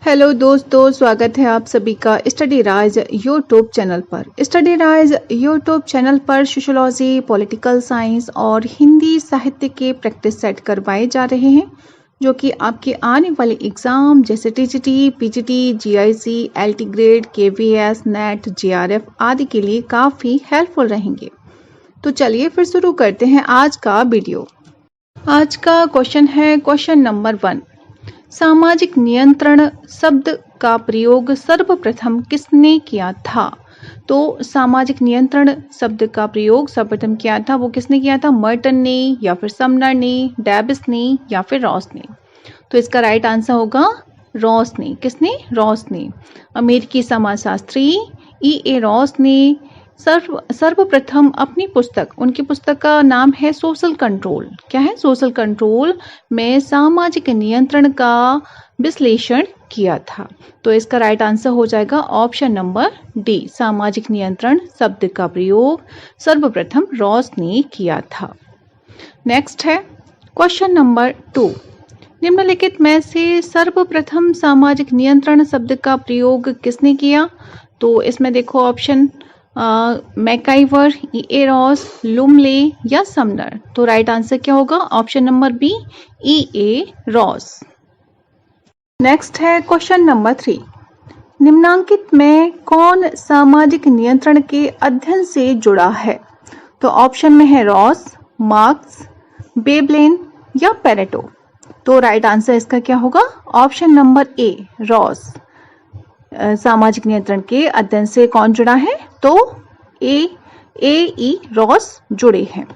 Hello दोस्तों, स्वागत है आप सभी का स्टडी राज यूट्यूब चैनल पर। स्टडी राज यूट्यूब चैनल पर सोशियोलॉजी, पॉलिटिकल साइंस और हिंदी साहित्य के प्रैक्टिस सेट करवाए जा रहे हैं जो कि आपके आने वाले एग्जाम जैसे TGT, PGT, GIC, LT grade, KVS, net, JRF आदि के लिए काफ़ी हेल्पफुल रहेंगे। तो चलिए फिर शुरू करते हैं आज का वीडियो। आज का क्वेश्चन है क्वेश्चन नंबर 1। सामाजिक नियंत्रण शब्द का प्रयोग सर्वप्रथम किसने किया था? तो सामाजिक नियंत्रण शब्द का प्रयोग सर्वप्रथम किया था, वो किसने किया था? मर्टन ने, या फिर समनर ने, डेविस ने, या फिर रॉस ने? तो इसका राइट आंसर होगा रॉस ने। किसने? रॉस ने। अमेरिकी समाजशास्त्री E.A. रॉस ने सर्वप्रथम अपनी उनकी पुस्तक का नाम है सोशल कंट्रोल। क्या है? सोशल कंट्रोल में सामाजिक नियंत्रण का विश्लेषण किया था। तो इसका राइट आंसर हो जाएगा ऑप्शन नंबर डी। सामाजिक नियंत्रण शब्द का प्रयोग सर्वप्रथम रॉस ने किया था। नेक्स्ट है क्वेश्चन नंबर 2। निम्नलिखित में से सर्वप्रथम सामाजिक नियंत्रण शब्द का प्रयोग किसने किया? तो इसमें देखो ऑप्शन मैकाइवर, E.A. रॉस, लुमले या समनर। तो राइट आंसर क्या होगा? Option number B, E.A. Ross. Next है क्वेश्चन नंबर 3। निम्नांकित में कौन सामाजिक नियंत्रण के अध्ययन से जुड़ा है? तो ऑप्शन में है रॉस, मार्क्स, वेबलेन या पेरेटो। तो राइट आंसर इसका क्या होगा? Option number A, Ross. सामाजिक नियंत्रण के अध्ययन से कौन जुड़ा है? तो E. रॉस जुड़े हैं।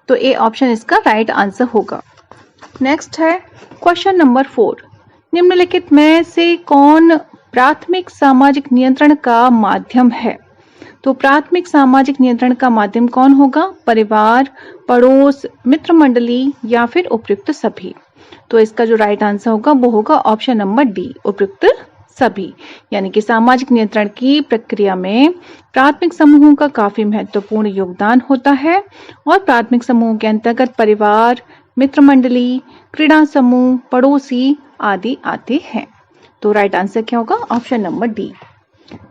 तो ए ऑप्शन इसका राइट आंसर होगा। नेक्स्ट है क्वेश्चन नंबर 4। निम्नलिखित में से कौन प्राथमिक सामाजिक नियंत्रण का माध्यम है? तो प्राथमिक सामाजिक नियंत्रण का माध्यम कौन होगा? परिवार, पड़ोस, मित्र मंडली या फिर उपयुक्त सभी। तो इसका जो राइट आंसर होगा वो होगा ऑप्शन नंबर डी, उपयुक्त सभी। यानी कि सामाजिक नियंत्रण की प्रक्रिया में प्राथमिक समूहों का काफी महत्वपूर्ण योगदान होता है और प्राथमिक समूहों के अंतर्गत परिवार, मित्र मंडली, क्रीड़ा समूह, पड़ोसी आदि आते हैं। तो राइट आंसर क्या होगा? Option number D.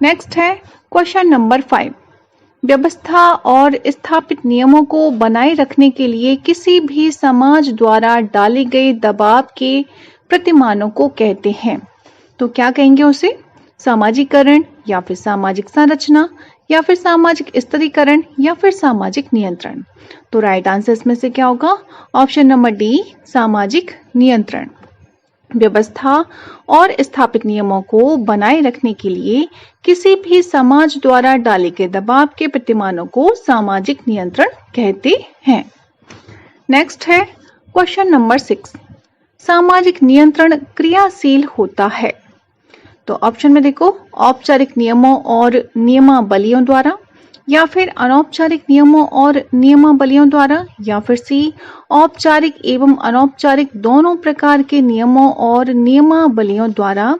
नेक्स्ट है क्वेश्चन नंबर 5। व्यवस्था और स्थापित नियमों को बनाए रखने के लिए किसी भी समाज द्वारा डाले गए दबाव के प्रतिमानों को कहते हैं। तो क्या कहेंगे उसे? सामाजिकरण या फिर सामाजिक संरचना या फिर सामाजिक स्थिरीकरण या फिर सामाजिक नियंत्रण। तो राइट आंसर इसमें से क्या होगा? ऑप्शन नंबर डी, सामाजिक नियंत्रण। व्यवस्था और स्थापित नियमों को बनाए रखने के लिए किसी भी समाज द्वारा डाले गए दबाव के प्रतिमानों को सामाजिक नियंत्रण कहते हैं। नेक्स्ट है क्वेश्चन नंबर 6। सामाजिक नियंत्रण क्रियाशील होता है। तो ऑप्शन में देखो, औपचारिक नियमों और नियमावलियों द्वारा, या फिर अनौपचारिक नियमों और नियमावलियों द्वारा, या फिर सी, औपचारिक एवं अनौपचारिक दोनों प्रकार के नियमों और नियमावलियों द्वारा,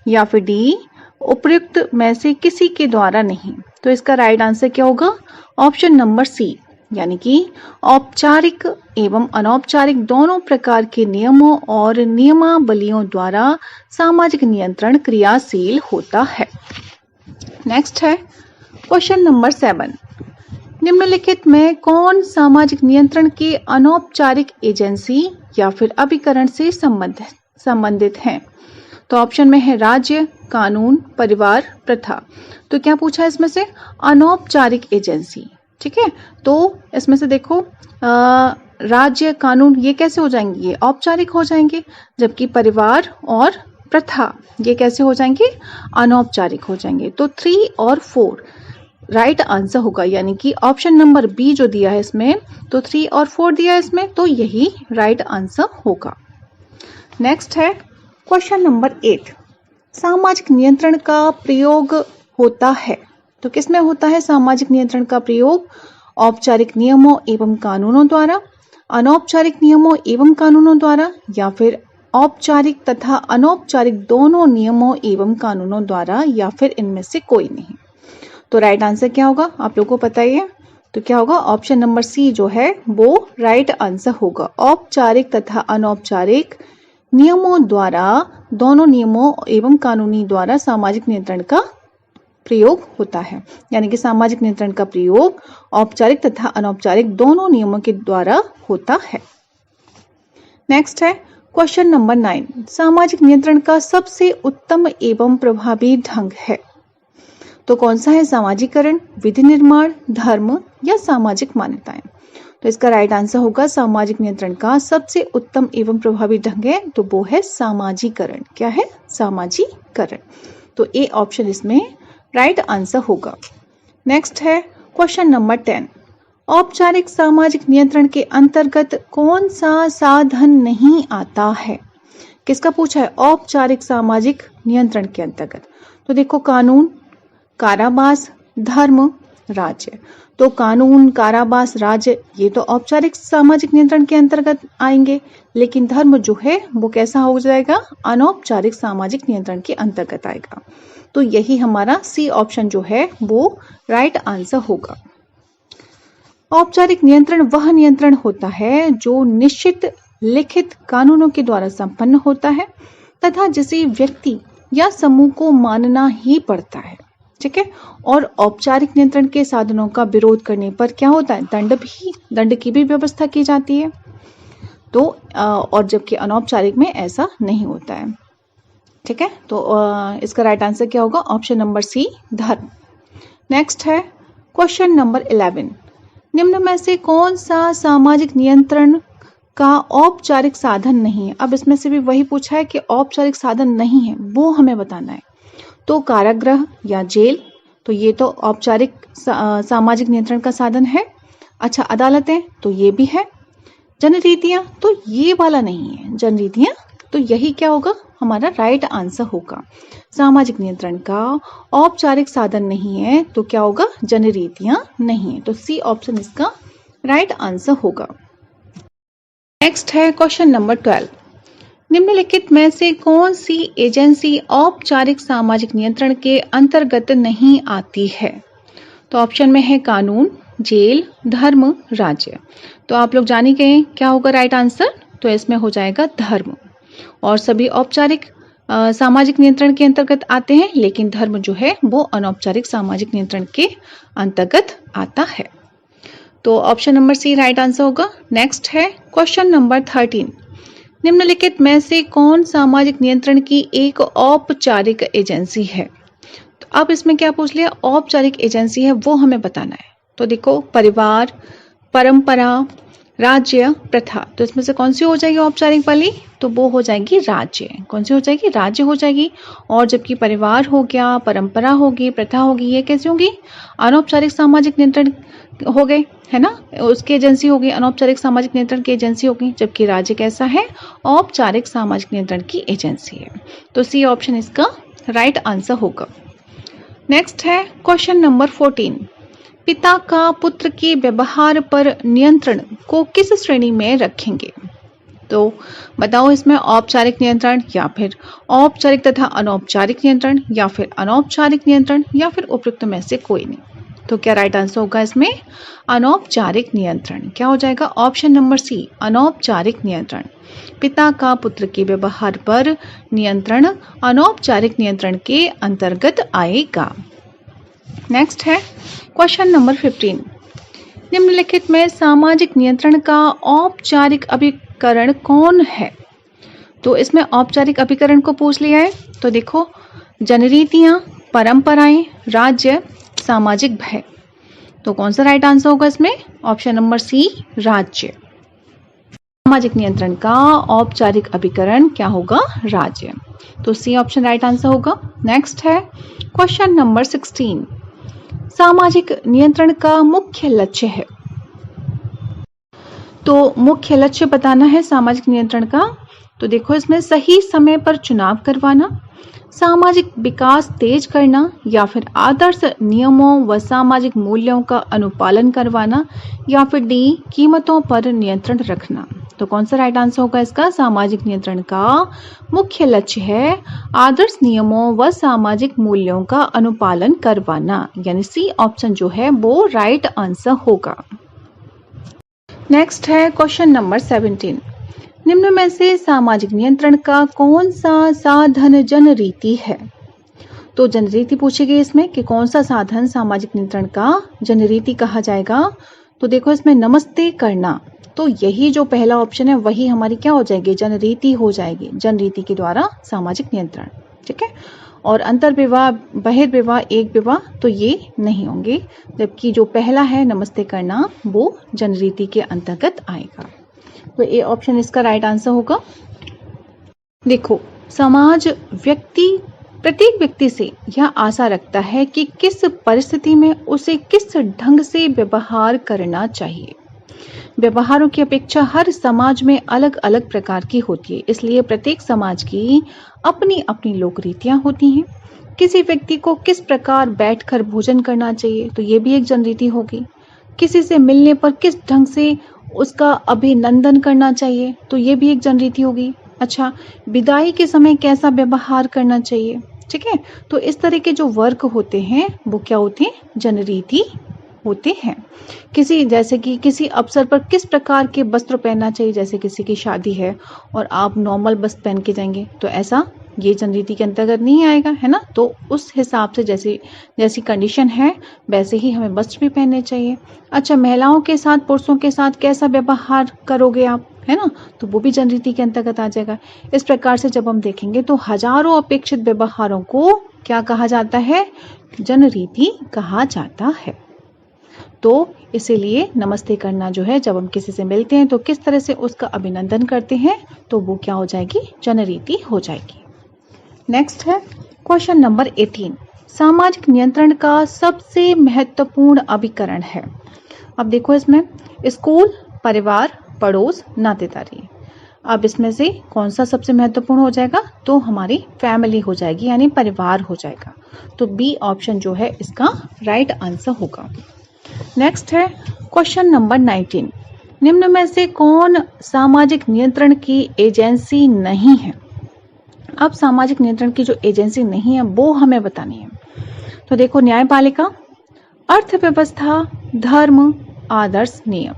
या फिर डी, उपयुक्त में से किसी के द्वारा नहीं। तो इसका राइट आंसर क्या होगा? ऑप्शन नंबर सी, यानी कि औपचारिक एवं अनौपचारिक दोनों प्रकार के नियमों और नियमावलियों द्वारा सामाजिक नियंत्रण क्रियाशील होता है। नेक्स्ट है क्वेश्चन नंबर 7। निम्नलिखित में कौन सामाजिक नियंत्रण के अनौपचारिक एजेंसी या फिर अभिकरण से संबंधित हैं? तो ऑप्शन में है राज्य, कानून, परिवार, प्रथा। तो क्या पूछा है इसमें से? अनौपचारिक एजेंसी। ठीक है, तो इसमें से देखो राज्य, कानून ये कैसे हो जाएंगे? ये औपचारिक हो जाएंगे, जबकि परिवार और प्रथा ये कैसे हो जाएंगे? अनौपचारिक हो जाएंगे। तो 3 और 4 राइट आंसर होगा, यानी कि ऑप्शन नंबर बी जो दिया है इसमें, तो 3 और 4 दिया है इसमें, तो यही राइट आंसर होगा। नेक्स्ट है क्वेश्चन नंबर 8। सामाजिक नियंत्रण का प्रयोग होता है। तो किसमें होता है सामाजिक नियंत्रण का प्रयोग? औपचारिक नियमों एवं कानूनों द्वारा, अनौपचारिक नियमों एवं कानूनों द्वारा, या फिर औपचारिक तथा अनौपचारिक दोनों नियमों एवं कानूनों द्वारा, या फिर इनमें से कोई नहीं। तो राइट आंसर क्या होगा? आप लोगों को पता ही है। तो क्या होगा? ऑप्शन नंबर सी जो है वो राइट आंसर होगा। औपचारिक तथा अनौपचारिक नियमों द्वारा, दोनों नियमों एवं कानूनी द्वारा सामाजिक नियंत्रण का प्रयोग होता है। यानी कि सामाजिक नियंत्रण का प्रयोग औपचारिक तथा अनौपचारिक दोनों नियमों के द्वारा होता है। नेक्स्ट है क्वेश्चन नंबर 9, सामाजिक नियंत्रण का सबसे उत्तम एवं प्रभावी ढंग है। तो कौन सा है? सामाजिकरण, विधि निर्माण, धर्म या सामाजिक मान्यताएं। तो इसका राइट आंसर होगा सामाजिक नियंत्रण का सबसे उत्तम एवं प्रभावी ढंग है तो वो है सामाजिकरण। क्या है? सामाजिकरण। तो ए ऑप्शन इसमें राइट आंसर होगा। नेक्स्ट है क्वेश्चन नंबर 10, औपचारिक सामाजिक नियंत्रण के अंतर्गत कौन सा साधन नहीं आता है? किसका पूछा है? औपचारिक सामाजिक नियंत्रण के अंतर्गत। तो देखो, कानून, कारावास, धर्म, राज्य। तो कानून, कारावास, राज्य ये तो औपचारिक सामाजिक नियंत्रण के अंतर्गत आएंगे, लेकिन धर्म जो है वो कैसा हो जाएगा? अनौपचारिक सामाजिक नियंत्रण के अंतर्गत आएगा। तो यही हमारा सी ऑप्शन जो है वो राइट आंसर होगा। औपचारिक नियंत्रण वह नियंत्रण होता है जो निश्चित लिखित कानूनों के द्वारा संपन्न होता है तथा जिसे व्यक्ति या समूह को मानना ही पड़ता है। ठीक है। और औपचारिक नियंत्रण के साधनों का विरोध करने पर क्या होता है? दंड की भी व्यवस्था की जाती है। तो और जबकि अनौपचारिक में ऐसा नहीं होता है। ठीक है। तो इसका राइट आंसर क्या होगा? ऑप्शन नंबर सी, धर्म। नेक्स्ट है क्वेश्चन नंबर 11, निम्न में से कौन सा सामाजिक नियंत्रण का औपचारिक साधन नहीं है? अब इसमें से भी वही पूछा है कि औपचारिक साधन नहीं है, वो हमें बताना है। तो कारागृह या जेल, तो ये तो औपचारिक सामाजिक नियंत्रण का साधन है। अच्छा, अदालतें, तो ये भी है। जनरीतियां, तो ये वाला नहीं है जनरीतियां। तो यही क्या होगा? हमारा राइट आंसर होगा। सामाजिक नियंत्रण का औपचारिक साधन नहीं है तो क्या होगा? जनरीतियां नहीं है। तो सी ऑप्शन इसका राइट आंसर होगा। नेक्स्ट है क्वेश्चन नंबर 12, निम्नलिखित में से कौन सी एजेंसी औपचारिक सामाजिक नियंत्रण के अंतर्गत नहीं आती है? तो ऑप्शन में है कानून, जेल, धर्म, राज्य। तो आप लोग जान ही गए क्या होगा राइट आंसर? तो इसमें हो जाएगा धर्म। और सभी औपचारिक सामाजिक नियंत्रण के अंतर्गत आते हैं, लेकिन धर्म जो है वो अनौपचारिक सामाजिक नियंत्रण के अंतर्गत आता है। तो option number C right answer होगा। नेक्स्ट है क्वेश्चन नंबर 13, निम्नलिखित में से कौन सामाजिक नियंत्रण की एक औपचारिक एजेंसी है? तो अब इसमें क्या पूछ लिया? औपचारिक एजेंसी है वो हमें बताना है। तो देखो, परिवार, परंपरा, राज्य, प्रथा। तो इसमें से कौन सी हो जाएगी औपचारिक वाली? तो वो हो जाएगी राज्य। कौन सी हो जाएगी? राज्य हो जाएगी। और जबकि परिवार हो गया, परंपरा होगी, प्रथा होगी, ये कैसी होगी? अनौपचारिक सामाजिक नियंत्रण हो गए, है ना? उसकी एजेंसी होगी, अनौपचारिक सामाजिक नियंत्रण की एजेंसी होगी। जबकि राज्य कैसा है? औपचारिक सामाजिक नियंत्रण की एजेंसी है। तो सी ऑप्शन इसका राइट आंसर होगा। नेक्स्ट है क्वेश्चन नंबर 14, पिता का पुत्र के व्यवहार पर नियंत्रण को किस श्रेणी में रखेंगे? तो बताओ, इसमें औपचारिक नियंत्रण या फिर औपचारिक तथा अनौपचारिक नियंत्रण या फिर अनौपचारिक नियंत्रण या फिर उपयुक्त में से कोई नहीं। तो क्या राइट आंसर होगा इसमें? अनौपचारिक नियंत्रण। क्या हो जाएगा? ऑप्शन नंबर सी, अनौपचारिक नियंत्रण। पिता का पुत्र के व्यवहार पर नियंत्रण अनौपचारिक नियंत्रण के अंतर्गत आएगा। नेक्स्ट है क्वेश्चन नंबर 15, निम्नलिखित में सामाजिक नियंत्रण का औपचारिक अभिकरण कौन है? तो इसमें औपचारिक अभिकरण को पूछ लिया है। तो देखो, जनरीतियां, परंपराएं, राज्य, सामाजिक भय। तो कौन सा राइट आंसर होगा इसमें? ऑप्शन नंबर सी, राज्य। सामाजिक नियंत्रण का औपचारिक अभिकरण क्या होगा? राज्य। तो सी ऑप्शन राइट आंसर होगा। नेक्स्ट है क्वेश्चन नंबर 16, सामाजिक नियंत्रण का मुख्य लक्ष्य है। तो मुख्य लक्ष्य बताना है सामाजिक नियंत्रण का। तो देखो, इसमें सही समय पर चुनाव करवाना, सामाजिक विकास तेज करना या फिर आदर्श नियमों व सामाजिक मूल्यों का अनुपालन करवाना या फिर डी, कीमतों पर नियंत्रण रखना। तो कौन सा राइट आंसर होगा इसका? सामाजिक नियंत्रण का मुख्य लक्ष्य है आदर्श नियमों व सामाजिक मूल्यों का अनुपालन करवाना, यानी सी ऑप्शन जो है वो राइट आंसर होगा। नेक्स्ट है क्वेश्चन नंबर 17, निम्न में से सामाजिक नियंत्रण का कौन सा साधन जनरीति है? तो जनरीति पूछी गई इसमें कि कौन सा साधन सामाजिक नियंत्रण का जनरीति कहा जाएगा। तो देखो इसमें नमस्ते करना, तो यही जो पहला ऑप्शन है वही हमारी क्या हो जाएगी, जनरीति हो जाएगी, जनरीति के द्वारा सामाजिक नियंत्रण। ठीक है, और अंतर्विवाह, बहिर्विवाह, एक विवाह तो ये नहीं होंगे, जबकि जो पहला है नमस्ते करना वो जनरीति के अंतर्गत आएगा। तो ए ऑप्शन इसका राइट आंसर होगा। देखो, समाज प्रत्येक व्यक्ति से यह आशा रखता है कि किस परिस्थिति में उसे किस ढंग से व्यवहार करना चाहिए। व्यवहारों की अपेक्षा हर समाज में अलग अलग प्रकार की होती है, इसलिए प्रत्येक समाज की अपनी अपनी लोक रीतियां होती हैं। किसी व्यक्ति को किस प्रकार बैठकर भोजन करना चाहिए, तो ये भी एक जनरीति होगी। किसी से मिलने पर किस ढंग से उसका अभिनंदन करना चाहिए, तो ये भी एक जनरीति होगी। अच्छा, विदाई के समय कैसा व्यवहार करना चाहिए। ठीक है, तो इस तरह के जो वर्ग होते हैं वो क्या होते हैं, जनरीति होते हैं। जैसे कि किसी अवसर पर किस प्रकार के वस्त्र पहनना चाहिए, जैसे किसी की शादी है और आप नॉर्मल वस्त्र पहन के जाएंगे तो ऐसा ये जनरीति के अंतर्गत नहीं आएगा, है ना। तो उस हिसाब से जैसी कंडीशन है वैसे ही हमें वस्त्र भी पहनने चाहिए। अच्छा, महिलाओं के साथ पुरुषों के साथ कैसा व्यवहार करोगे आप, है ना, तो वो भी जनरीति के अंतर्गत आ जाएगा। इस प्रकार से जब हम देखेंगे तो हजारों अपेक्षित व्यवहारों को क्या कहा जाता है, जनरीति कहा जाता है। तो इसीलिए नमस्ते करना जो है, जब हम किसी से मिलते हैं तो किस तरह से उसका अभिनंदन करते हैं, तो वो क्या हो जाएगी, जनरीति हो जाएगी। नेक्स्ट है क्वेश्चन नंबर 18, सामाजिक नियंत्रण का सबसे महत्वपूर्ण अभिकरण है। अब देखो इसमें स्कूल, परिवार, पड़ोस, नातेदारी। अब इसमें से कौन सा सबसे महत्वपूर्ण हो जाएगा, तो हमारी फैमिली हो जाएगी, यानी परिवार हो जाएगा। तो बी ऑप्शन जो है इसका राइट आंसर होगा। नेक्स्ट है क्वेश्चन नंबर 19, निम्न में से कौन सामाजिक नियंत्रण की एजेंसी नहीं है। अब सामाजिक नियंत्रण की जो एजेंसी नहीं है वो हमें बतानी है। तो देखो, न्यायपालिका, अर्थव्यवस्था, धर्म, आदर्श, नियम।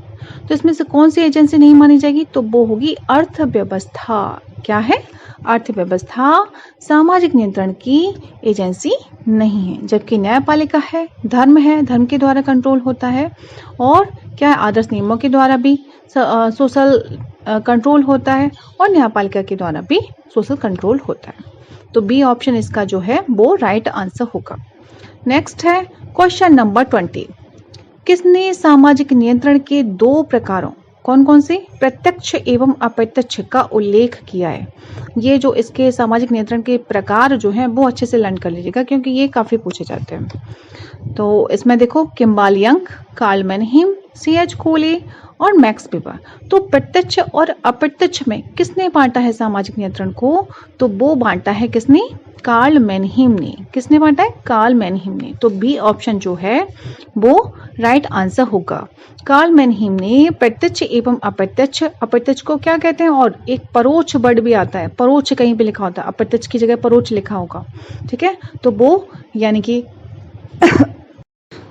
तो इसमें से कौन सी एजेंसी नहीं मानी जाएगी, तो वो होगी अर्थव्यवस्था। क्या है, अर्थव्यवस्था सामाजिक नियंत्रण की एजेंसी नहीं है, जबकि न्यायपालिका है, धर्म के द्वारा कंट्रोल होता है, और क्या है, आदर्श नियमों के द्वारा भी सोशल कंट्रोल होता है, और न्यायपालिका के द्वारा भी सोशल कंट्रोल होता है। तो बी ऑप्शन इसका जो है वो राइट आंसर होगा। नेक्स्ट है क्वेश्चन नंबर 20, किसने सामाजिक नियंत्रण के दो प्रकारों, कौन कौन से, प्रत्यक्ष एवं अप्रत्यक्ष का उल्लेख किया है। ये जो इसके सामाजिक नियंत्रण के प्रकार जो हैं वो अच्छे से लर्न कर लीजिएगा, क्योंकि ये काफी पूछे जाते हैं। तो इसमें देखो, किम्बाल यंग, कार्ल मैनहीम, C.H. कोले और मैक्स वेबर। तो प्रत्यक्ष और अप्रत्यक्ष में किसने बांटा है सामाजिक नियंत्रण को, तो वो बांटा है किसने, कार्ल मैनहीम ने। किसने बांटा है, कार्ल मैनहीम ने। तो बी ऑप्शन जो है वो राइट आंसर होगा। कार्ल मैनहीम ने प्रत्यक्ष एवं अप्रत्यक्ष को क्या कहते हैं, और एक परोक्ष वर्ड भी आता है, परोक्ष कहीं पे लिखा होता है, अप्रत्यक्ष की जगह परोक्ष लिखा होगा। ठीक है, तो वो यानी कि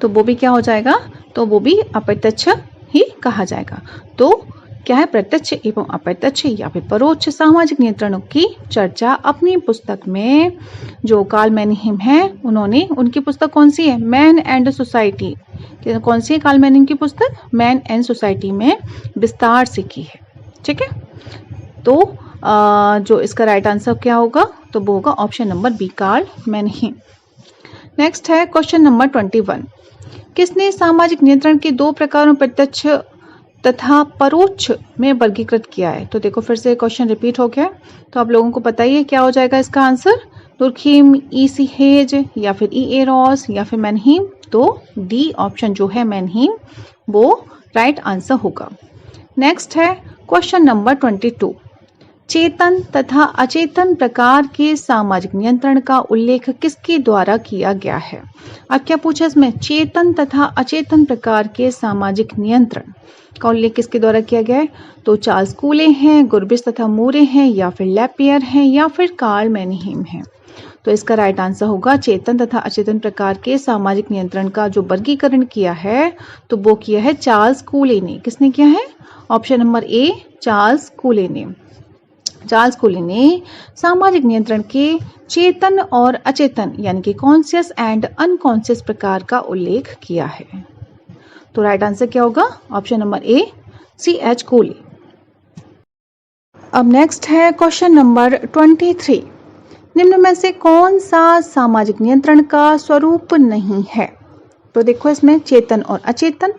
तो वो भी क्या हो जाएगा, तो वो भी अप्रत्यक्ष ही कहा जाएगा। तो क्या है, प्रत्यक्ष एवं अप्रत्यक्ष या फिर परोक्ष सामाजिक नियंत्रणों की चर्चा अपनी पुस्तक में जो कार्ल मैनहीम है, उनकी पुस्तक कौन सी है, मैन एंड सोसाइटी। कौन सी है कार्ल मैनहीम की पुस्तक, मैन एंड सोसाइटी में विस्तार से की है। ठीक है, तो जो इसका राइट आंसर क्या होगा, तो वो होगा option number B, Karl Mannheim. Next है क्वेश्चन नंबर 21, किसने सामाजिक नियंत्रण के दो प्रकारों प्रत्यक्ष तथा परोक्ष में वर्गीकृत किया है। तो देखो, फिर से क्वेश्चन रिपीट हो गया, तो आप लोगों को बताइए क्या हो जाएगा इसका आंसर, दुर्खीम, E.C. हेज, या फिर E.A. रॉस, या फिर मैनहीम। तो डी ऑप्शन जो है मैनहीम वो राइट आंसर होगा। नेक्स्ट है क्वेश्चन नंबर 22, चेतन तथा अचेतन प्रकार के सामाजिक नियंत्रण का उल्लेख किसके द्वारा किया गया है। अब क्या पूछा इसमें, चेतन तथा अचेतन प्रकार के सामाजिक नियंत्रण का उल्लेख किसके द्वारा किया गया है, तो चार्ल्स कोले हैं, गुरबिस तथा मोरे हैं, या फिर लैपियर हैं, या फिर कार्ल मैनहीम हैं। तो इसका राइट आंसर होगा चेतन तथा अचेतन प्रकार के सामाजिक नियंत्रण का जो वर्गीकरण किया है तो वो किया है चार्ल्स कूले ने। किसने किया है? ऑप्शन नंबर ए, चार्ल्स कूले ने। चार्ल्स कूले ने सामाजिक नियंत्रण के चेतन और अचेतन यानी कि कॉन्शियस एंड अनकॉन्शियस प्रकार का उल्लेख किया है। तो राइट आंसर क्या होगा? Option number A, C.H. कूले। अब नेक्स्ट है क्वेश्चन नंबर 23। निम्न में से कौन सा सामाजिक नियंत्रण का स्वरूप नहीं है? तो देखो इसमें चेतन और अचेतन,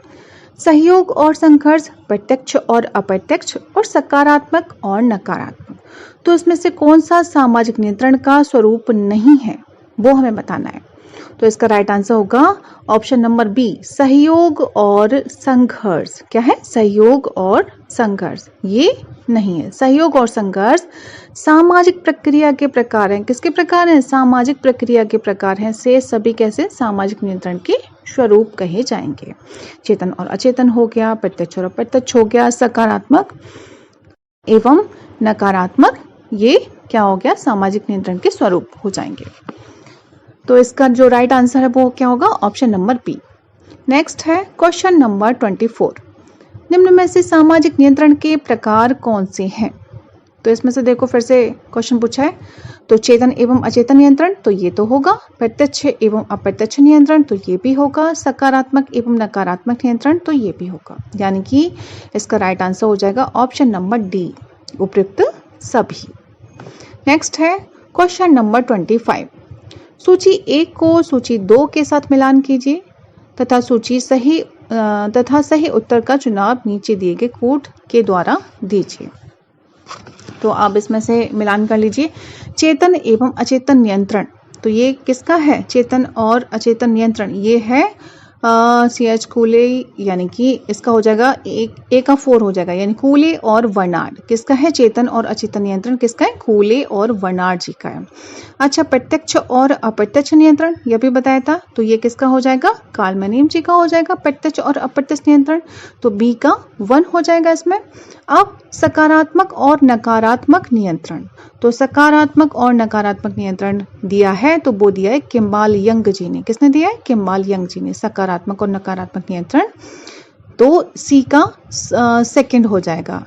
सहयोग और संघर्ष, प्रत्यक्ष और अप्रत्यक्ष और सकारात्मक और नकारात्मक। तो इसमें से कौन सा सामाजिक नियंत्रण का स्वरूप नहीं है वो हमें बताना है। तो इसका राइट आंसर होगा ऑप्शन नंबर बी, सहयोग और संघर्ष। क्या है? सहयोग और संघर्ष। ये नहीं है। सहयोग और संघर्ष सामाजिक प्रक्रिया के प्रकार हैं। किसके प्रकार हैं? सामाजिक प्रक्रिया के प्रकार हैं। से सभी कैसे सामाजिक नियंत्रण के स्वरूप कहे जाएंगे। चेतन और अचेतन हो गया, प्रत्यक्ष और अप्रत्यक्ष हो गया, सकारात्मक एवं नकारात्मक, ये क्या हो गया? सामाजिक नियंत्रण के स्वरूप हो जाएंगे। तो इसका जो राइट आंसर है वो क्या होगा? Option number B. नेक्स्ट है क्वेश्चन नंबर 24। निम्न में से सामाजिक नियंत्रण के प्रकार कौन से हैं? तो इसमें से देखो फिर से क्वेश्चन पूछा है। तो चेतन एवं अचेतन नियंत्रण तो ये तो होगा, प्रत्यक्ष एवं अप्रत्यक्ष नियंत्रण तो ये भी होगा, सकारात्मक एवं नकारात्मक नियंत्रण तो ये भी होगा। यानी कि इसका राइट आंसर हो जाएगा ऑप्शन नंबर डी, उपयुक्त सभी। नेक्स्ट है क्वेश्चन नंबर 25। सूची 1 को सूची 2 के साथ मिलान कीजिए तथा सही उत्तर का चुनाव नीचे दिए गए कोड के द्वारा दीजिए। तो आप इसमें से मिलान कर लीजिए। चेतन एवं अचेतन नियंत्रण तो ये किसका है? चेतन और अचेतन नियंत्रण ये है C.H. कूले, यानी कि इसका हो जाएगा ए का 4 हो जाएगा, यानी कूले और वर्नार्ड। किसका है? चेतन और अचेतन नियंत्रण किसका है? कूले और वर्नार्ड जी का है। अच्छा, प्रत्यक्ष और अप्रत्यक्ष नियंत्रण यह भी बताया था, तो ये किसका हो जाएगा? कालमैनियम जी का हो जाएगा प्रत्यक्ष और अप्रत्यक्ष नियंत्रण, तो बी का 1 हो जाएगा इसमें। अब सकारात्मक और नकारात्मक नियंत्रण, तो सकारात्मक और नकारात्मक नियंत्रण दिया है तो वो दिया है किम्बाल यंग जी ने। किसने दिया है? किम्बाल यंग जी ने सकारात्मक और नकारात्मक नियंत्रण। तो सी का सेकंड हो जाएगा।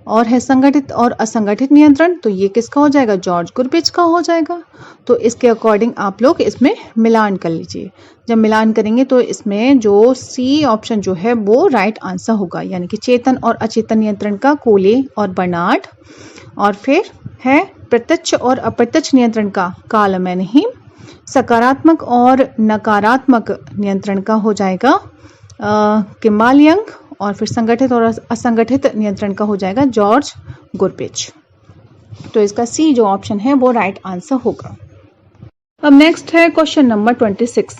और है संगठित और असंगठित नियंत्रण, तो ये किसका हो जाएगा? जॉर्ज गुरबिच का हो जाएगा। तो इसके अकॉर्डिंग आप लोग इसमें मिलान कर लीजिए। जब मिलान करेंगे तो इसमें जो सी ऑप्शन जो है वो राइट आंसर होगा, यानी कि चेतन और अचेतन नियंत्रण का कोले और बर्नार्ड, और फिर है प्रत्यक्ष और अप्रत्यक्ष नियंत्रण का कालमैनहीम, सकारात्मक और नकारात्मक नियंत्रण का हो जाएगा किम्बाल यंग, और फिर संगठित और असंगठित नियंत्रण का हो जाएगा जॉर्ज गुरबिच। तो इसका सी जो ऑप्शन है वो राइट आंसर होगा। अब नेक्स्ट है क्वेश्चन नंबर 26।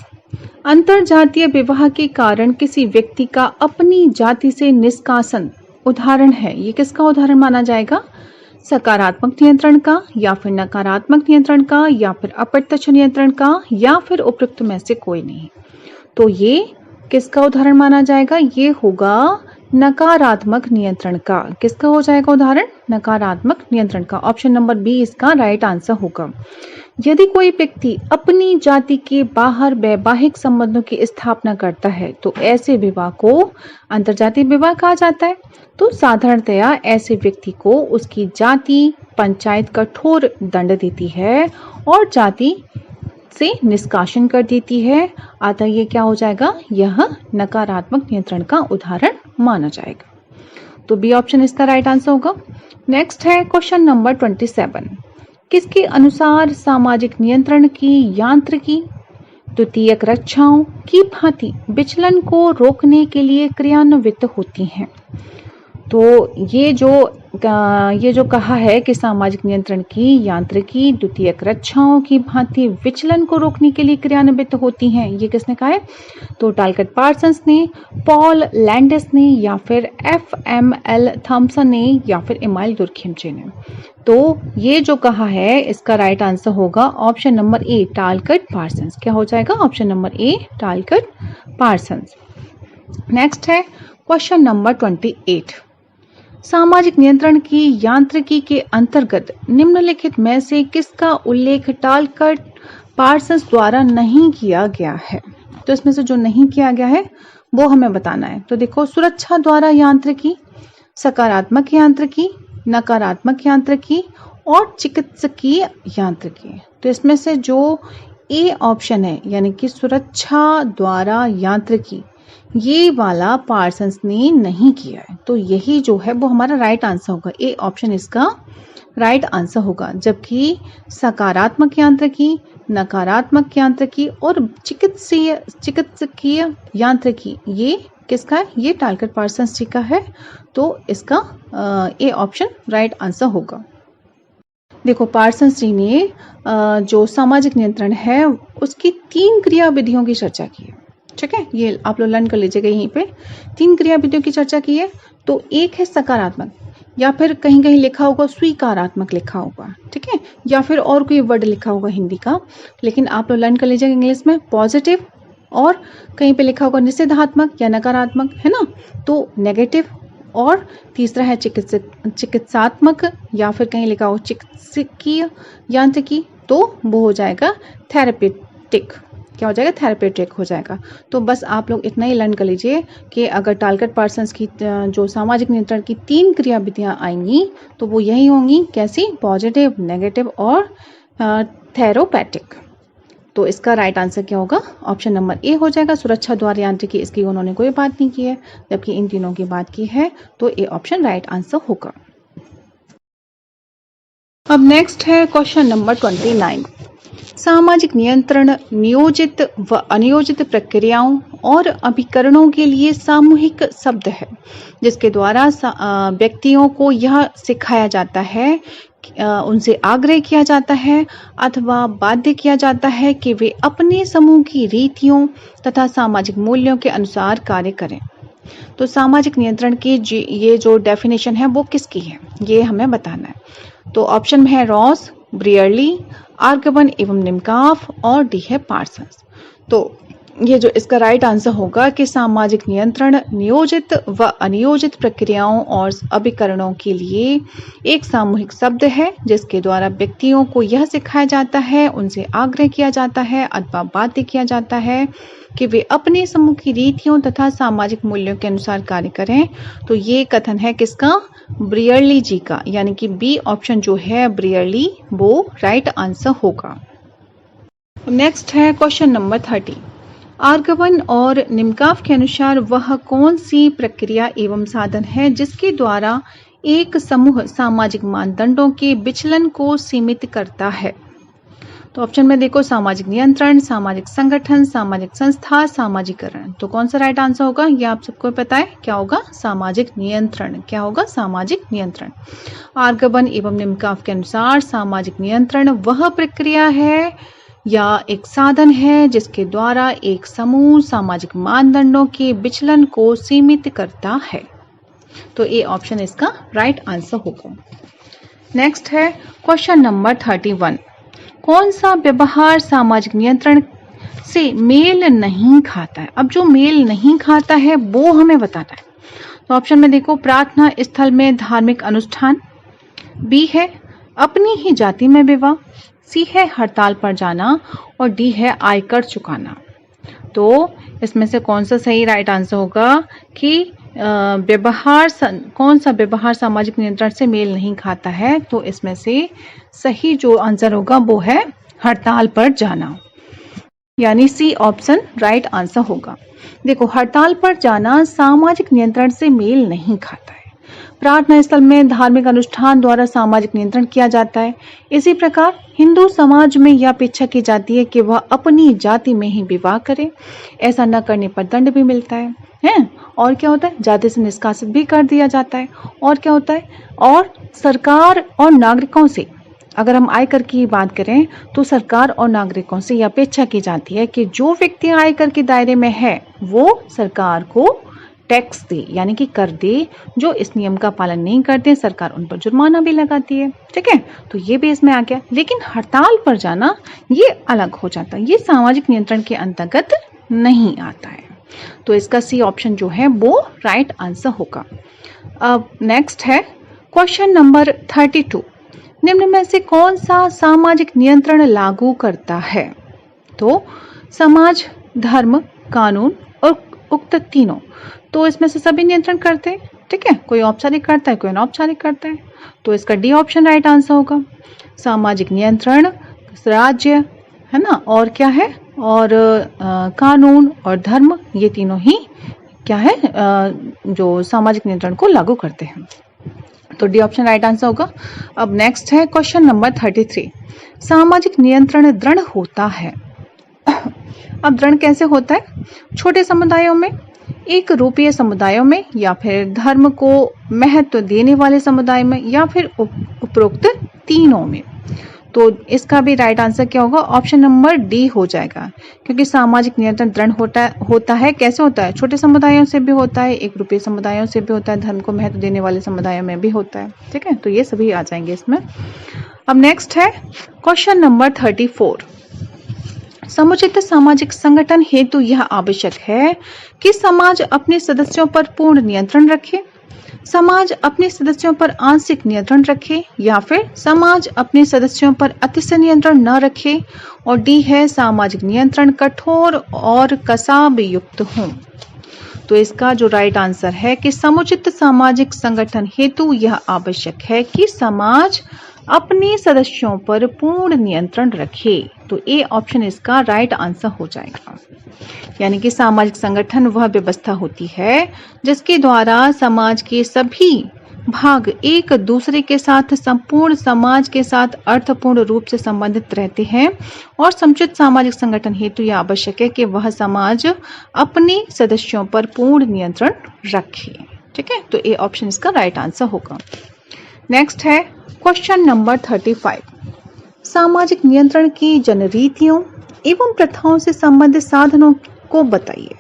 अंतरजातीय विवाह के कारण किसी व्यक्ति का अपनी जाति से निष्कासन उदाहरण है, ये किसका उदाहरण माना जाएगा? सकारात्मक नियंत्रण का, या फिर नकारात्मक नियंत्रण का, या फिर अप्रत्यक्ष नियंत्रण का, या फिर उपयुक्त में से कोई नहीं। तो ये किसका उदाहरण माना जाएगा? ये होगा नकारात्मक नियंत्रण का। किसका हो जाएगा उदाहरण? नकारात्मक नियंत्रण का। ऑप्शन नंबर बी इसका राइट आंसर होगा। यदि कोई व्यक्ति अपनी जाति के बाहर वैवाहिक संबंधों की स्थापना करता है तो ऐसे विवाह को अंतरजातीय विवाह कहा जाता है। तो साधारणतया ऐसे व्यक्ति को उसकी जाति पंचायत कठोर दंड देती है और जाति से निष्कासन कर देती है। अतः ये क्या हो जाएगा? यह नकारात्मक नियंत्रण का उदाहरण माना जाएगा। तो बी ऑप्शन इसका राइट आंसर होगा। नेक्स्ट है क्वेश्चन नंबर 27। किसके अनुसार सामाजिक नियंत्रण की यांत्रिकी द्वितीयक रक्षाओं की भांति विचलन को रोकने के लिए क्रियान्वित होती हैं? तो ये जो कहा है कि सामाजिक नियंत्रण की यांत्रिकी द्वितीयक रक्षाओं की भांति विचलन को रोकने के लिए क्रियान्वित होती हैं, ये किसने कहा है? तो टालकट पार्सन्स ने, पॉल लैंडिस ने, या फिर FML थॉमसन ने, या फिर इमाइल दुर्खिमचे ने। तो ये जो कहा है इसका राइट आंसर होगा ऑप्शन नंबर ए, टालकट पार्सन्स। क्या हो जाएगा? Option number A, टालकट Parsons. Next है क्वेश्चन नंबर 28। सामाजिक नियंत्रण की यांत्रिकी के अंतर्गत निम्नलिखित में से किसका उल्लेख टालकट पार्सन्स द्वारा नहीं किया गया है। तो इसमें से जो नहीं किया गया है वो हमें बताना है। तो देखो, सुरक्षा द्वारा यांत्रिकी, सकारात्मक यांत्रिकी, नकारात्मक यांत्रिकी और चिकित्सकीय यांत्रिकी। तो इसमें से जो ए ऑप्शन है यानी कि सुरक्षा द्वारा यांत्रिकी, ये वाला पार्सन्स ने नहीं किया है। तो यही जो है वो हमारा राइट आंसर होगा। ए ऑप्शन इसका राइट आंसर होगा। जबकि सकारात्मक यांत्रिकी, नकारात्मक यांत्रिकी और चिकित्सकीय यांत्रिकी ये किसका है? ये टालकर पार्सन्स जी का है। तो इसका ए ऑप्शन राइट आंसर होगा। देखो, पार्सन्स जी ने जो सामाजिक नियंत्रण है उसकी 3 क्रिया विधियों की चर्चा की है। ठीक है, ये आप लोग लर्न कर लीजिएगा। यहीं पे 3 क्रिया विधियों की चर्चा की है। तो एक है सकारात्मक, या फिर कहीं कहीं लिखा होगा स्वीकारात्मक लिखा होगा, ठीक है, या फिर और कोई वर्ड लिखा होगा हिंदी का, लेकिन आप लोग लर्न कर लीजिएगा इंग्लिश में। पॉजिटिव, और कहीं पे लिखा होगा निषेधात्मक या नकारात्मक, है ना, तो नेगेटिव। और तीसरा है चिकित्सात्मक, या फिर कहीं लिखा हो चिकित्सकीय यांत्रिकी, तो वो हो जाएगा थेरेपेटिक। क्या हो जाएगा? थेरेपेटिक हो जाएगा। तो बस आप लोग इतना ही लर्न कर लीजिए कि अगर टारगेट पर्सन्स की जो सामाजिक नियंत्रण की 3 क्रियाविधियां आएंगी तो वो यही होंगी, कैसी? पॉजिटिव, नेगेटिव और थेरोपैटिक। तो इसका राइट आंसर क्या होगा? ऑप्शन नंबर ए हो जाएगा। सुरक्षा द्वारा यांत्रिकी, इसकी उन्होंने कोई बात नहीं की है, जबकि इन तीनों की बात की है। तो ए ऑप्शन राइट आंसर होगा। अब नेक्स्ट है क्वेश्चन नंबर 29। सामाजिक नियंत्रण नियोजित व अनियोजित प्रक्रियाओं और अभिकरणों के लिए सामूहिक शब्द है, जिसके द्वारा व्यक्तियों को यह सिखाया जाता है, उनसे आग्रह किया जाता है अथवा बाध्य किया जाता है कि वे अपने समूह की रीतियों तथा सामाजिक मूल्यों के अनुसार कार्य करें। तो सामाजिक नियंत्रण की ये जो डेफिनेशन है वो किसकी है, ये हमें बताना है। तो ऑप्शन में है रॉस, ब्रियरली, आर्गवन एवं निमकाफ और डी है पार्सन्स। तो ये जो इसका राइट आंसर होगा कि सामाजिक नियंत्रण नियोजित व अनियोजित प्रक्रियाओं और अभिकरणों के लिए एक सामूहिक शब्द है, जिसके द्वारा व्यक्तियों को यह सिखाया जाता है, उनसे आग्रह किया जाता है अथवा बाध्य किया जाता है कि वे अपने समूह की रीतियों तथा सामाजिक मूल्यों के अनुसार कार्य करें। तो ये कथन है किसका? ब्रियरली जी का, यानी कि बी ऑप्शन जो है ब्रियरली वो राइट आंसर होगा। नेक्स्ट है क्वेश्चन नंबर 30। आर्गवन और निमकाफ के अनुसार वह कौन सी प्रक्रिया एवं साधन है जिसके द्वारा एक समूह सामाजिक मानदंडों के विचलन को सीमित करता है? तो ऑप्शन में देखो, सामाजिक नियंत्रण, सामाजिक संगठन, सामाजिक संस्था, सामाजिकरण। तो कौन सा राइट आंसर होगा? ये आप सबको पता है, क्या होगा? सामाजिक नियंत्रण। क्या होगा? सामाजिक नियंत्रण। आर्गवन एवं निमकाफ के अनुसार सामाजिक नियंत्रण वह प्रक्रिया है या एक साधन है जिसके द्वारा एक समूह सामाजिक मानदंडों के विचलन को सीमित करता है। तो ए ऑप्शन इसका राइट आंसर होगा। नेक्स्ट है क्वेश्चन नंबर 31। कौन सा व्यवहार सामाजिक नियंत्रण से मेल नहीं खाता है? अब जो मेल नहीं खाता है वो हमें बताना है। तो ऑप्शन में देखो, प्रार्थना स्थल में धार्मिक अनुष्ठान, बी है अपनी ही जाति में विवाह, सी है हड़ताल पर जाना और डी है आयकर चुकाना। तो इसमें से कौन सा सही राइट आंसर होगा कि कौन सा व्यवहार सामाजिक नियंत्रण से मेल नहीं खाता है? तो इसमें से सही जो आंसर होगा वो है हड़ताल पर जाना, यानी सी ऑप्शन राइट आंसर होगा। देखो, हड़ताल पर जाना सामाजिक नियंत्रण से मेल नहीं खाता है। प्रार्थना स्थल में धार्मिक अनुष्ठान द्वारा सामाजिक नियंत्रण किया जाता है। इसी प्रकार हिंदू समाज में यह अपेक्षा की जाती है कि वह अपनी जाति में ही विवाह करे। ऐसा न करने पर दंड भी मिलता है? और क्या होता है? जाति से निष्कासित भी कर दिया जाता है। और क्या होता है? और सरकार और नागरिकों से, अगर हम आयकर की बात करें तो सरकार और नागरिकों से यह अपेक्षा की जाती है कि जो व्यक्ति आयकर के दायरे में है वो सरकार को टैक्स दे, यानी कि कर दे। जो इस नियम का पालन नहीं करते सरकार उन पर जुर्माना भी लगाती है। ठीक है, तो ये भी इसमें आ गया। लेकिन हड़ताल पर जाना ये अलग हो जाता है, ये सामाजिक नियंत्रण के अंतर्गत नहीं आता है। तो इसका सी ऑप्शन जो है वो राइट आंसर होगा। अब नेक्स्ट है क्वेश्चन नंबर 32। निम्न में से कौन सा सामाजिक नियंत्रण लागू करता है? तो समाज, धर्म, कानून और उक्त तीनों, तो इसमें से सभी नियंत्रण करते हैं। ठीक है, कोई औपचारिक करता है, कोई अनौपचारिक करता है। तो इसका डी ऑप्शन राइट आंसर होगा। सामाजिक नियंत्रण, राज्य, है ना, और क्या है, और कानून और धर्म, ये तीनों ही क्या है, जो सामाजिक नियंत्रण को लागू करते हैं। तो डी ऑप्शन राइट आंसर होगा। अब नेक्स्ट है क्वेश्चन नंबर 33। सामाजिक नियंत्रण दृढ़ होता है। अब दृढ़ कैसे होता है? छोटे समुदायों में, एक रूपीय समुदायों में, या फिर धर्म को महत्व देने वाले समुदाय में, या फिर उपरोक्त तीनों में। तो इसका भी राइट आंसर क्या होगा? ऑप्शन नंबर डी हो जाएगा, क्योंकि सामाजिक नियंत्रण दृढ़ होता है। कैसे होता है? छोटे समुदायों से भी होता है, एक रूपीय समुदायों से भी होता है, धर्म को महत्व देने वाले समुदायों में भी होता है। ठीक है, तो ये सभी आ जाएंगे इसमें। अब नेक्स्ट है क्वेश्चन नंबर 34। समुचित सामाजिक संगठन हेतु यह आवश्यक है कि समाज अपने सदस्यों पर पूर्ण नियंत्रण रखे, समाज अपने सदस्यों पर आंशिक नियंत्रण रखे, या फिर समाज अपने सदस्यों पर अतिशय नियंत्रण न रखे। और डी है सामाजिक नियंत्रण कठोर और कसाब युक्त हो। तो इसका जो राइट आंसर है कि समुचित सामाजिक संगठन हेतु यह आवश्यक है कि समाज अपने सदस्यों पर पूर्ण नियंत्रण रखे। तो ए ऑप्शन इसका राइट आंसर हो जाएगा। यानी कि सामाजिक संगठन वह व्यवस्था होती है जिसके द्वारा समाज के सभी भाग एक दूसरे के साथ संपूर्ण समाज के साथ अर्थपूर्ण रूप से संबंधित रहते हैं। और समुचित सामाजिक संगठन हेतु यह आवश्यक है कि वह समाज अपने सदस्यों पर पूर्ण नियंत्रण रखे। ठीक है, तो ए ऑप्शन इसका राइट आंसर होगा। नेक्स्ट है क्वेश्चन नंबर 35। सामाजिक नियंत्रण की जनरीतियों एवं प्रथाओं से संबंधित साधनों को बताइए।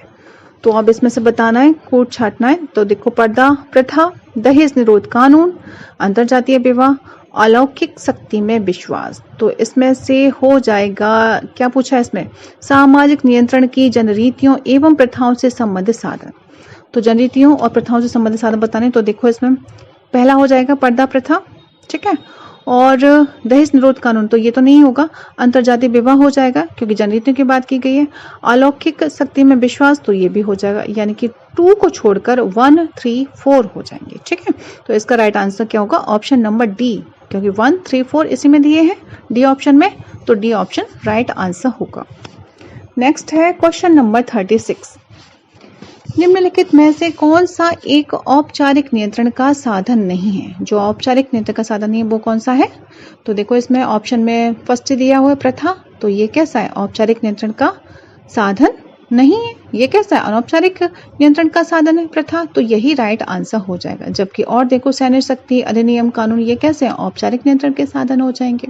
तो अब इसमें से बताना है, कूट छाटना है। तो देखो, पर्दा प्रथा, दहेज निरोध कानून, अंतरजातीय विवाह, अलौकिक शक्ति में विश्वास। तो इसमें से हो जाएगा, क्या पूछा है इसमें? सामाजिक नियंत्रण की जनरीतियों एवं प्रथाओं से संबंधित साधन। तो जनरीतियों और प्रथाओं से संबंधित साधन बताने, तो देखो इसमें पहला हो जाएगा पर्दा प्रथा। ठीक है, और दहेज निरोध कानून, तो ये तो नहीं होगा। अंतरजातीय विवाह हो जाएगा क्योंकि जनरीतियों की बात की गई है। अलौकिक शक्ति में विश्वास, तो ये भी हो जाएगा, यानी कि 2 को छोड़कर 1, 3, 4 हो जाएंगे। ठीक है, तो इसका राइट आंसर क्या होगा? ऑप्शन नंबर डी, क्योंकि 1, 3, 4 इसी में दिए हैं डी ऑप्शन में, तो डी ऑप्शन राइट आंसर होगा। नेक्स्ट है क्वेश्चन नंबर 36। निम्नलिखित में से कौन सा एक औपचारिक नियंत्रण का साधन नहीं है? जो औपचारिक नियंत्रण का साधन नहीं है वो कौन सा है? तो देखो, इसमें ऑप्शन में फर्स्ट दिया हुआ है प्रथा, तो ये कैसा है? औपचारिक नियंत्रण का साधन नहीं है। ये कैसा है? अनौपचारिक नियंत्रण का साधन है प्रथा, तो यही राइट आंसर हो जाएगा। जबकि और देखो, सैन्य शक्ति, अधिनियम, कानून, ये कैसे है? औपचारिक नियंत्रण के साधन हो जाएंगे।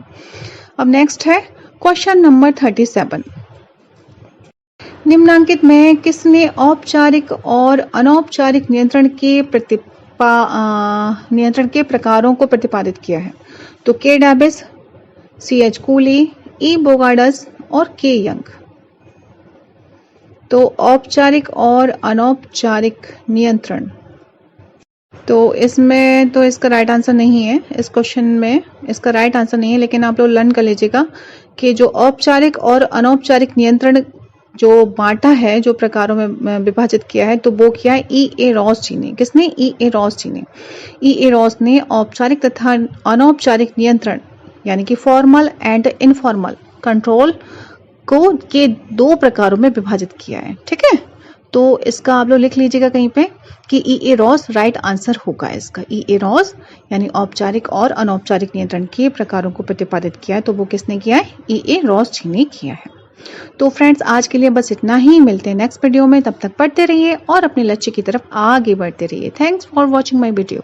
अब नेक्स्ट है क्वेश्चन नंबर 37। निम्नांकित में किसने औपचारिक और अनौपचारिक नियंत्रण के प्रकारों को प्रतिपादित किया है? तो के डैबिस, सी.एच. कूली, ई. बोगार्डस और के. यंग। तो औपचारिक और अनौपचारिक नियंत्रण, तो इसमें तो इसका राइट आंसर नहीं है। इस क्वेश्चन में इसका राइट आंसर नहीं है, लेकिन आप लोग लर्न कर लीजिएगा कि जो औपचारिक और अनौपचारिक नियंत्रण जो बांटा है, जो प्रकारों में विभाजित किया है, तो वो किया है E.A. रॉस जी ने। किसने? E.A. रॉस जी ने। E.A. रॉस ने औपचारिक तथा अनौपचारिक नियंत्रण, यानी कि फॉर्मल एंड इनफॉर्मल कंट्रोल को के 2 प्रकारों में विभाजित किया है। ठीक है, तो इसका आप लोग लिख लीजिएगा कहीं पे कि E.A. रॉस राइट आंसर होगा इसका। E.A. रॉस यानी औपचारिक और अनौपचारिक नियंत्रण के प्रकारों को प्रतिपादित किया है, तो वो किसने किया है? E.A. रॉस जी ने किया है। तो फ्रेंड्स, आज के लिए बस इतना ही। मिलते हैं नेक्स्ट वीडियो में। तब तक पढ़ते रहिए और अपने लक्ष्य की तरफ आगे बढ़ते रहिए। Thanks for watching my video.